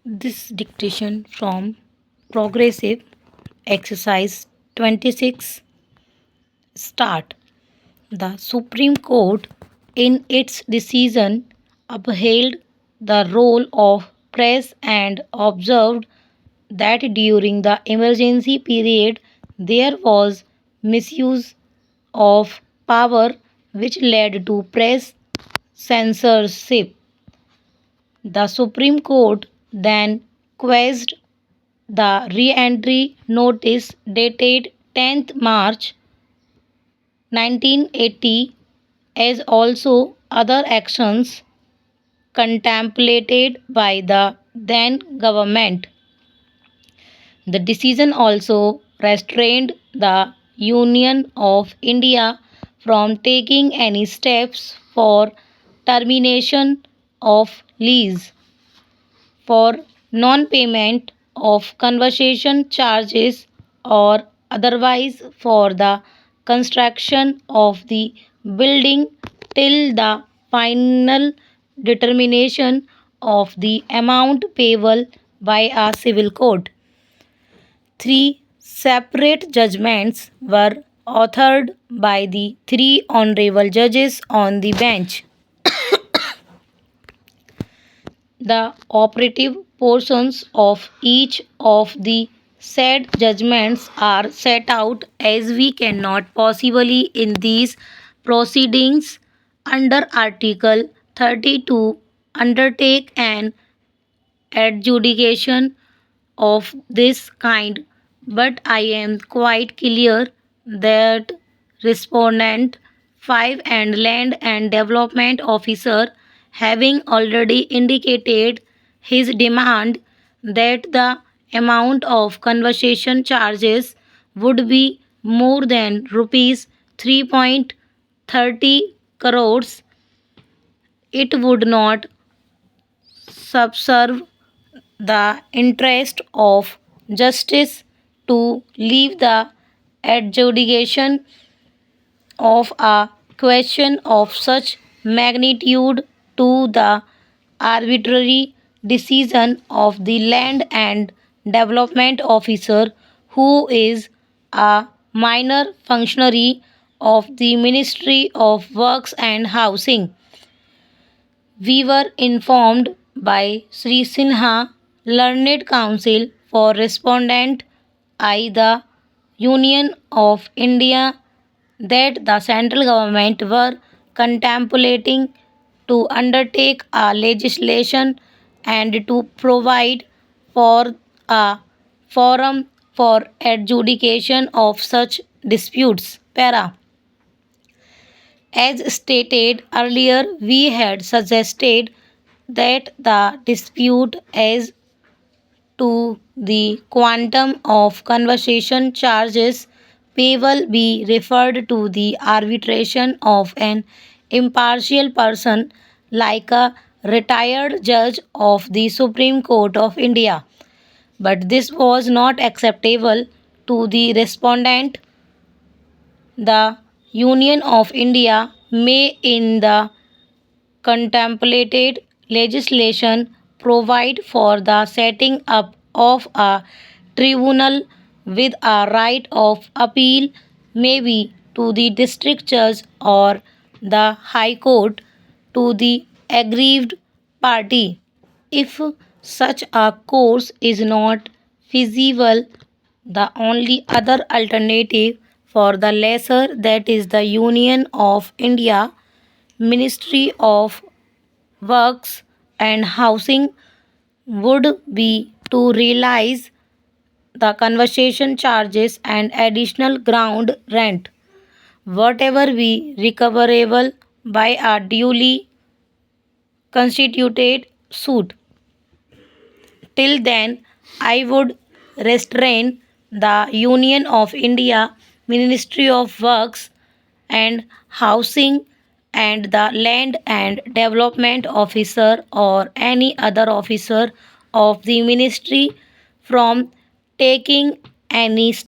This dictation from Progressive Exercise 26 start. The Supreme Court, in its decision, upheld the role of press and observed that during the emergency period there was misuse of power which led to press censorship. The Supreme Court then quashed the re-entry notice dated 10th March 1980 as also other actions contemplated by the then government. The decision also restrained the Union of India from taking any steps for termination of lease, for non-payment of conversion charges, or otherwise for the construction of the building till the final determination of the amount payable by a civil court. Three separate judgments were authored by the three honorable judges on the bench. The operative portions of each of the said judgments are set out as we cannot possibly in these proceedings under Article 32 undertake an adjudication of this kind, but I am quite clear that respondent 5 and land and development officer having already indicated his demand that the amount of conversion charges would be more than rupees 3.30 crores, it would not subserve the interest of justice to leave the adjudication of a question of such magnitude to the arbitrary decision of the land and development officer, who is a minor functionary of the Ministry of Works and Housing. We were informed by Sri Sinha, Learned Counsel for Respondent I, the Union of India, that the central government were contemplating to undertake a legislation and to provide for a forum for adjudication of such disputes. Para. As stated earlier, we had suggested that the dispute as to the quantum of conversion charges payable be referred to the arbitration of an impartial person like a retired judge of the Supreme Court of India. But this was not acceptable to the respondent. The Union of India may, in the contemplated legislation, provide for the setting up of a tribunal with a right of appeal, maybe to the district judge or the high court, to the aggrieved party. If such a course is not feasible, the only other alternative for the lesser, that is the Union of India, Ministry of Works and Housing, would be to realize the conversion charges and additional ground rent, whatever be recoverable by a duly constituted suit. Till then, I would restrain the Union of India, Ministry of Works and Housing, and the Land and Development Officer or any other officer of the ministry from taking any